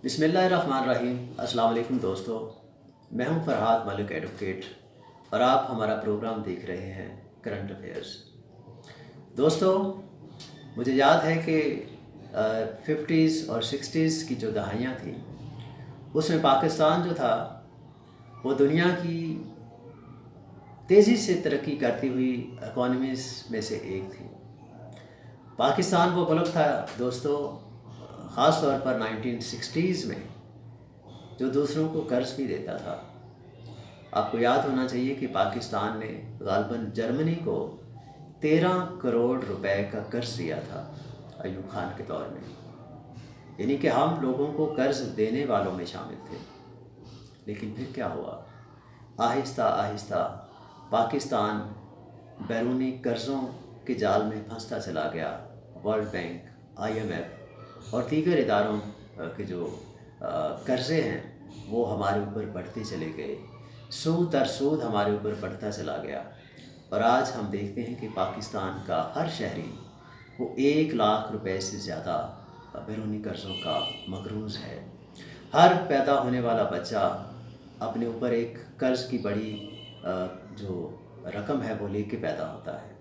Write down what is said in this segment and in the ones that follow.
बिस्मिल्लाहिर्रहमानिर्रहीम। अस्सलाम वालेकुम दोस्तों, मैं हूं फरहाद मलिक एडवोकेट और आप हमारा प्रोग्राम देख रहे हैं करंट अफेयर्स। दोस्तों, मुझे याद है कि 50s और 60s की जो दहाइयाँ थी उसमें पाकिस्तान जो था वो दुनिया की तेज़ी से तरक्की करती हुई इकोनॉमीज़ में से एक थी। पाकिस्तान वो मुल्क था दोस्तों, ख़ास तौर पर 1960s में, जो दूसरों को कर्ज भी देता था। आपको याद होना चाहिए कि पाकिस्तान ने गालबन जर्मनी को 13 करोड़ रुपए का कर्ज दिया था अयूब खान के दौर में। यानी कि हम लोगों को कर्ज देने वालों में शामिल थे। लेकिन फिर क्या हुआ? आहिस्ता आहिस्ता पाकिस्तान बैरूनी कर्ज़ों के जाल में फंसता चला गया। वर्ल्ड बैंक, IMF और दीगर इदारों के जो कर्ज़े हैं वो हमारे ऊपर बढ़ते चले गए। सूद दर सूद हमारे ऊपर बढ़ता चला गया और आज हम देखते हैं कि पाकिस्तान का हर शहरी वो 1 लाख रुपए से ज़्यादा बैरूनी कर्ज़ों का मकरूज़ है। हर पैदा होने वाला बच्चा अपने ऊपर एक कर्ज़ की बड़ी जो रकम है वो लेके पैदा होता है।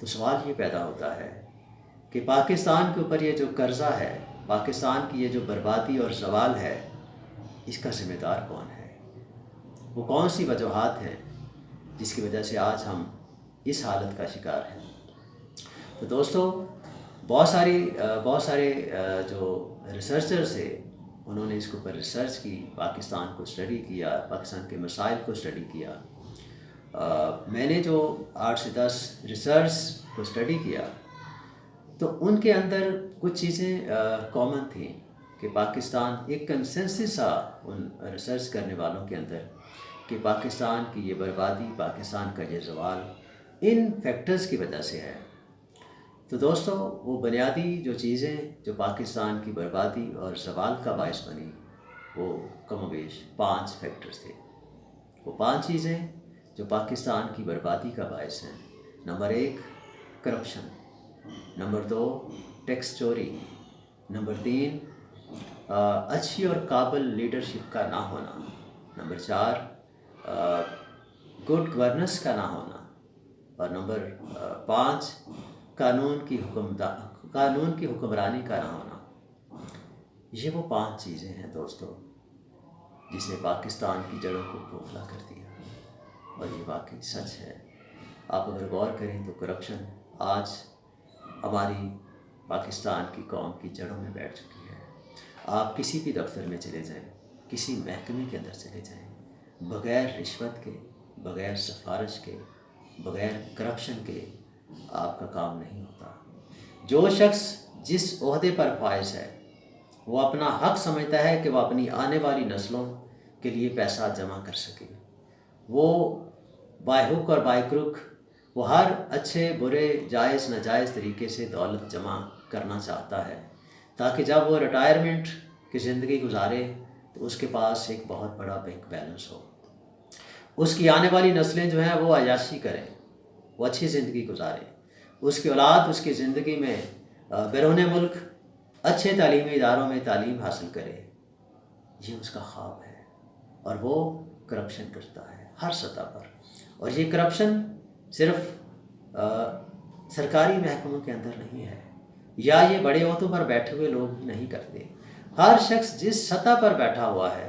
तो सवाल ये पैदा होता है कि पाकिस्तान के ऊपर ये जो कर्ज़ा है, पाकिस्तान की ये जो बर्बादी और ज़वाल है, इसका ज़िम्मेदार कौन है? वो कौन सी वजूहात हैं जिसकी वजह से आज हम इस हालत का शिकार हैं? तो दोस्तों, बहुत सारे जो रिसर्चर्स थे उन्होंने इसके ऊपर रिसर्च की, पाकिस्तान को स्टडी किया, पाकिस्तान के मसाइल को स्टडी किया। मैंने जो 8 से 10 रिसर्च को स्टडी किया तो उनके अंदर कुछ चीज़ें कॉमन थी कि पाकिस्तान, एक कंसेंसस था उन रिसर्च करने वालों के अंदर कि पाकिस्तान की ये बर्बादी, पाकिस्तान का ये ज़वाल इन फैक्टर्स की वजह से है। तो दोस्तों, वो बुनियादी जो चीज़ें जो पाकिस्तान की बर्बादी और ज़वाल का बायस बनी, वो कमोबेश 5 फैक्टर्स थे। वो 5 चीज़ें जो पाकिस्तान की बर्बादी का बायस हैं। Number 1, corruption. नंबर 2, टैक्स चोरी। नंबर 3, अच्छी और काबिल लीडरशिप का ना होना। नंबर 4, गुड गवर्नेंस का ना होना। और नंबर 5, कानून की हुक्मरानी का ना होना। ये वो 5 चीज़ें हैं दोस्तों जिसने पाकिस्तान की जड़ों को खोखला कर दिया और ये वाकई सच है। आप अगर गौर करें तो करप्शन आज हमारी पाकिस्तान की कौम की जड़ों में बैठ चुकी है। आप किसी भी दफ्तर में चले जाएं, किसी महकमे के अंदर चले जाएं, बग़ैर रिश्वत के, बग़ैर सिफारिश के, बग़ैर करप्शन के आपका काम नहीं होता। जो शख्स जिस ओहदे पर फाइज है वो अपना हक समझता है कि वह अपनी आने वाली नस्लों के लिए पैसा जमा कर सके। वो बाय हुक और बाय क्रुक वो हर अच्छे बुरे, जायज़ नाजायज़ तरीके से दौलत जमा करना चाहता है ताकि जब वो रिटायरमेंट की ज़िंदगी गुजारे तो उसके पास एक बहुत बड़ा बैंक बैलेंस हो। उसकी आने वाली नस्लें जो हैं वो अय्याशी करें, वो अच्छी ज़िंदगी गुजारें, उसकी औलाद उसकी ज़िंदगी में बैरून मुल्क अच्छे तालीमी इदारों में तालीम हासिल करे। ये उसका ख्वाब है और वो करप्शन करता है हर सतह पर। और ये करप्शन सिर्फ सरकारी महकमों के अंदर नहीं है या ये बड़े ओहदों पर बैठे हुए लोग ही नहीं करते। हर शख्स जिस सतह पर बैठा हुआ है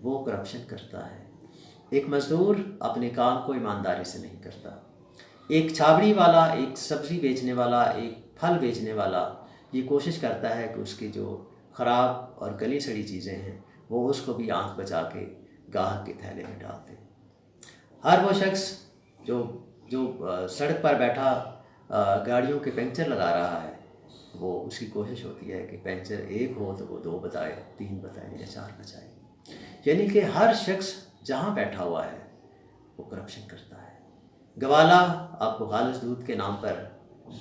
वो करप्शन करता है। एक मज़दूर अपने काम को ईमानदारी से नहीं करता। एक छाबड़ी वाला, एक सब्ज़ी बेचने वाला, एक फल बेचने वाला ये कोशिश करता है कि उसकी जो ख़राब और गली सड़ी चीज़ें हैं वो उसको भी आंख बचा के गाहक के थैले में डाल दे। हर वो शख्स जो सड़क पर बैठा गाड़ियों के पंक्चर लगा रहा है, वो उसकी कोशिश होती है कि पंक्चर एक हो तो वो 2 बताए, 3 बताए या 4 बचाए। यानी कि हर शख्स जहाँ बैठा हुआ है वो करप्शन करता है। गवाला आपको खालिस दूध के नाम पर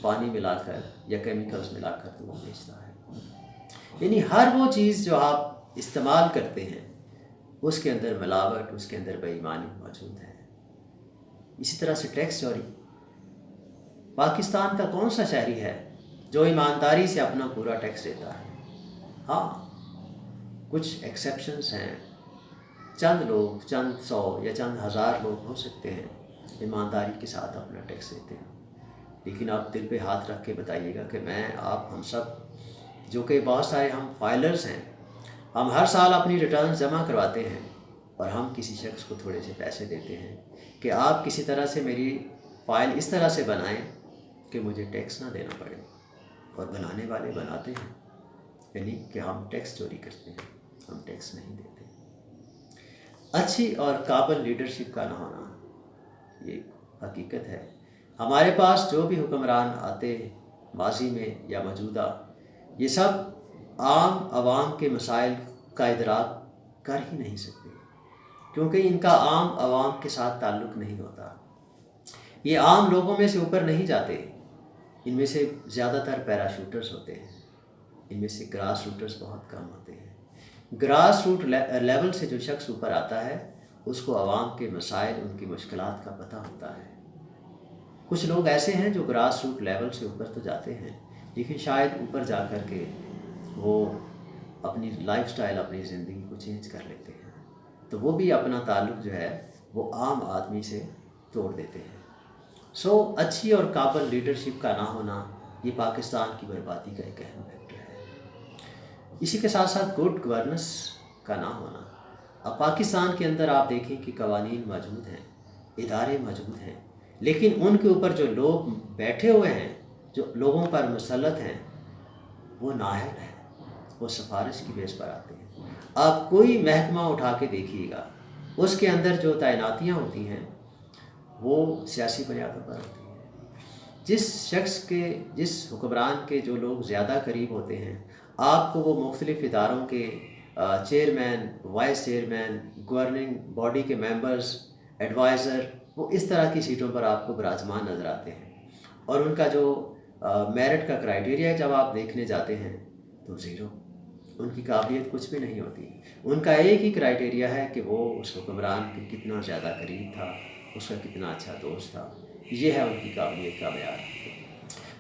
पानी मिलाकर या केमिकल्स मिलाकर दूध बेचता है। यानी हर वो चीज़ जो आप इस्तेमाल करते हैं उसके अंदर मिलावट, उसके अंदर बेईमानी मौजूद है। इसी तरह से टैक्स चोरी। पाकिस्तान का कौन सा शहरी है जो ईमानदारी से अपना पूरा टैक्स देता है? हाँ, कुछ एक्सेप्शंस हैं, चंद लोग, चंद 100 या चंद हज़ार लोग हो सकते हैं ईमानदारी के साथ अपना टैक्स देते हैं। लेकिन आप दिल पे हाथ रख के बताइएगा कि मैं, आप, हम सब, जो कि बहुत सारे हम फाइलर्स हैं, हम हर साल अपनी रिटर्न जमा करवाते हैं और हम किसी शख्स को थोड़े से पैसे देते हैं कि आप किसी तरह से मेरी फ़ाइल इस तरह से बनाएं कि मुझे टैक्स ना देना पड़े। और बनाने वाले बनाते हैं, यानी कि हम टैक्स चोरी करते हैं, हम टैक्स नहीं देते। अच्छी और काबिल लीडरशिप का ना होना ये हकीकत है। हमारे पास जो भी हुक्मरान आते माजी में या मौजूदा, ये सब आम आवाम के मसाइल का इदराक कर ही नहीं सकते, क्योंकि इनका आम आवाम के साथ ताल्लुक़ नहीं होता। ये आम लोगों में से ऊपर नहीं जाते। इनमें से ज़्यादातर पैराशूटर्स होते हैं, इनमें से ग्रास रूटर्स बहुत कम होते हैं। ग्रास रूट लेवल से जो शख्स ऊपर आता है उसको आवाम के मसाइल, उनकी मुश्किलात का पता होता है। कुछ लोग ऐसे हैं जो ग्रास रूट लेवल से ऊपर तो जाते हैं, लेकिन शायद ऊपर जा कर के वो अपनी लाइफस्टाइल, अपनी ज़िंदगी को चेंज कर लेते हैं, तो वो भी अपना ताल्लुक़ जो है वो आम आदमी से तोड़ देते हैं। सो अच्छी और काबिल लीडरशिप का ना होना ये पाकिस्तान की बर्बादी का एक अहम फैक्टर है। इसी के साथ साथ गुड गवर्नेंस का ना होना। अब पाकिस्तान के अंदर आप देखें कि कवानीन मौजूद हैं, इदारे मौजूद हैं, लेकिन उनके ऊपर जो लोग बैठे हुए हैं, जो लोगों पर मुसल्लत हैं, वो नाअहल हैं, वो सिफारिश की बेस पर आते हैं। आप कोई महकमा उठा के देखिएगा, उसके अंदर जो तैनातियाँ होती हैं वो सियासी बुनियादों पर होती हैं। जिस हुक्मरान के जो लोग ज़्यादा करीब होते हैं, आपको वो मुख्तलिफ़ इदारों के chairman, vice chairman, governing body के मेंबर्स, एडवाइज़र, वो इस तरह की सीटों पर आपको विराजमान नज़र आते हैं। और उनका जो मेरिट का क्राइटेरिया है, जब आप देखने जाते हैं तो ज़ीरो, उनकी काबिलियत कुछ भी नहीं होती। उनका एक ही क्राइटेरिया है कि वो उस हुक्मरान के कितना ज़्यादा करीब था, उसका कितना अच्छा दोस्त था, ये है उनकी काबिलियत का मेयार।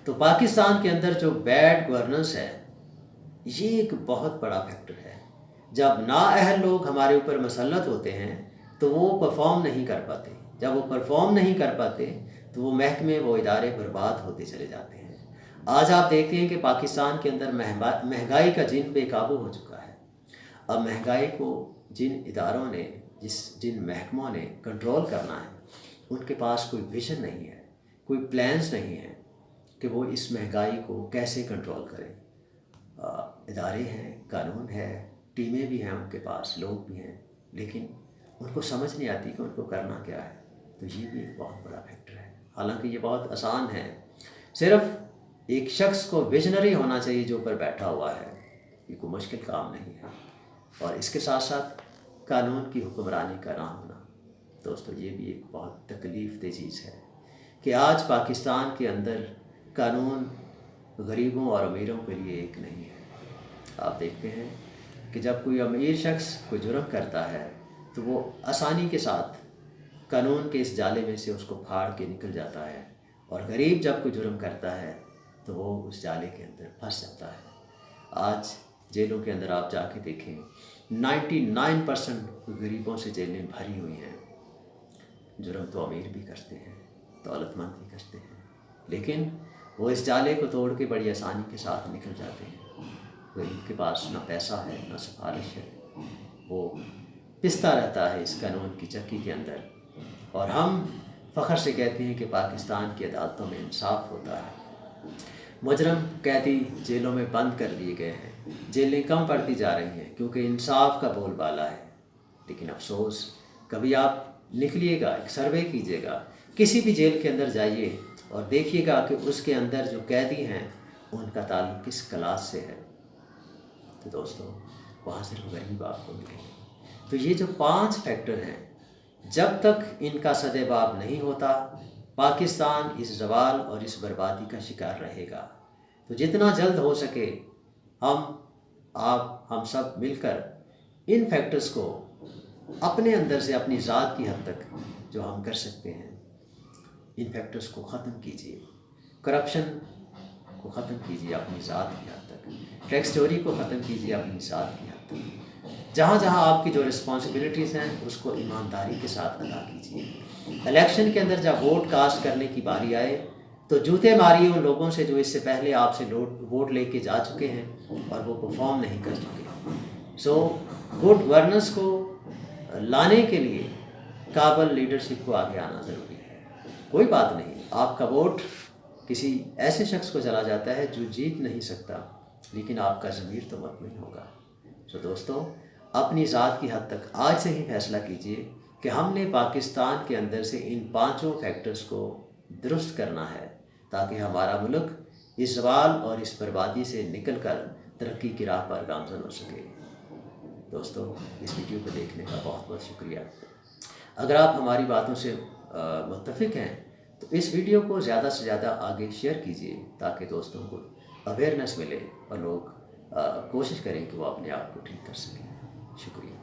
तो पाकिस्तान के अंदर जो बैड गवर्नेंस है ये एक बहुत बड़ा फैक्टर है। जब नाअहल लोग हमारे ऊपर मसल्लत होते हैं तो वो परफॉर्म नहीं कर पाते। जब वो परफॉर्म नहीं कर पाते तो वो महकमे, वो इदारे बर्बाद होते चले जाते हैं। आज आप देखते हैं कि पाकिस्तान के अंदर महंगाई का जिन बेकाबू हो चुका है। अब महंगाई को जिन इदारों ने, जिन महकमों ने कंट्रोल करना है, उनके पास कोई विजन नहीं है, कोई प्लान्स नहीं है कि वो इस महंगाई को कैसे कंट्रोल करें। इदारे हैं, कानून है, टीमें भी हैं उनके पास, लोग भी हैं, लेकिन उनको समझ नहीं आती कि उनको करना क्या है। तो ये भी एक बहुत बड़ा फैक्टर है। हालांकि ये बहुत आसान है, सिर्फ एक शख्स को विजनरी होना चाहिए जो ऊपर बैठा हुआ है, ये कोई मुश्किल काम नहीं है। और इसके साथ साथ कानून की हुक्मरानी का ना होना, दोस्तों ये भी एक बहुत तकलीफ़ दह चीज़ है कि आज पाकिस्तान के अंदर कानून गरीबों और अमीरों के लिए एक नहीं है। आप देखते हैं कि जब कोई अमीर शख्स कोई जुर्म करता है तो वो आसानी के साथ कानून के इस जाले में से उसको फाड़ के निकल जाता है, और गरीब जब कोई जुर्म करता है तो वो उस जाले के अंदर फंस जाता है। आज जेलों के अंदर आप जाके देखें, 99% गरीबों से जेलें भरी हुई हैं। जुर्म तो अमीर भी करते हैं, दौलतमंद भी करते हैं, लेकिन वो इस जाले को तोड़ के बड़ी आसानी के साथ निकल जाते हैं। गरीब के पास ना पैसा है, ना सिफारिश है, वो पिसता रहता है इस कानून की चक्की के अंदर। और हम फ़ख्र से कहते हैं कि पाकिस्तान की अदालतों में इंसाफ होता है। मुजरम कैदी जेलों में बंद कर दिए गए हैं, जेलें कम पड़ती जा रही हैं क्योंकि इंसाफ का बोलबाला है। लेकिन अफसोस, कभी आप निकलिएगा, एक सर्वे कीजिएगा, किसी भी जेल के अंदर जाइए और देखिएगा कि उसके अंदर जो कैदी हैं उनका ताल्लुक़ किस क्लास से है। तो दोस्तों, वहाँ सिर्फ गरीब आपको मिलेंगे। तो ये जो 5 फैक्टर हैं, जब तक इनका सदेबाब नहीं होता, पाकिस्तान इस ज़वाल और इस बर्बादी का शिकार रहेगा। तो जितना जल्द हो सके हम सब मिलकर इन फैक्टर्स को अपने अंदर से, अपनी ज़ात की हद तक जो हम कर सकते हैं, इन फैक्टर्स को ख़त्म कीजिए। करप्शन को ख़त्म कीजिए अपनी ज़ात की हद तक, टैक्स चोरी को ख़त्म कीजिए अपनी ज़ात की हद तक, जहाँ जहाँ आपकी जो रिस्पॉन्सिबिलिटीज़ हैं उसको ईमानदारी के साथ अदा कीजिए। इलेक्शन के अंदर जब वोट कास्ट करने की बारी आए तो जूते मारिए उन लोगों से जो इससे पहले आपसे वोट लेके जा चुके हैं और वो परफॉर्म नहीं कर चुके। सो गुड गवर्नेंस को लाने के लिए काबिल लीडरशिप को आगे आना ज़रूरी है। कोई बात नहीं, आपका वोट किसी ऐसे शख्स को चला जाता है जो जीत नहीं सकता, लेकिन आपका ज़मीर तो मतमईन होगा। सो दोस्तों, अपनी ज़ात की हद तक आज से ही फैसला कीजिए कि हमने पाकिस्तान के अंदर से इन 5 फैक्टर्स को दुरुस्त करना है ताकि हमारा मुल्क इस ज़वाल और इस बर्बादी से निकल कर तरक्की की राह पर गामज़न हो सके। दोस्तों, इस वीडियो को देखने का बहुत बहुत शुक्रिया। अगर आप हमारी बातों से मुत्तफ़िक हैं तो इस वीडियो को ज़्यादा से ज़्यादा आगे शेयर कीजिए ताकि दोस्तों को अवेयरनेस मिले और लोग कोशिश करें कि वो अपने आप को ठीक कर सकें। शुक्रिया।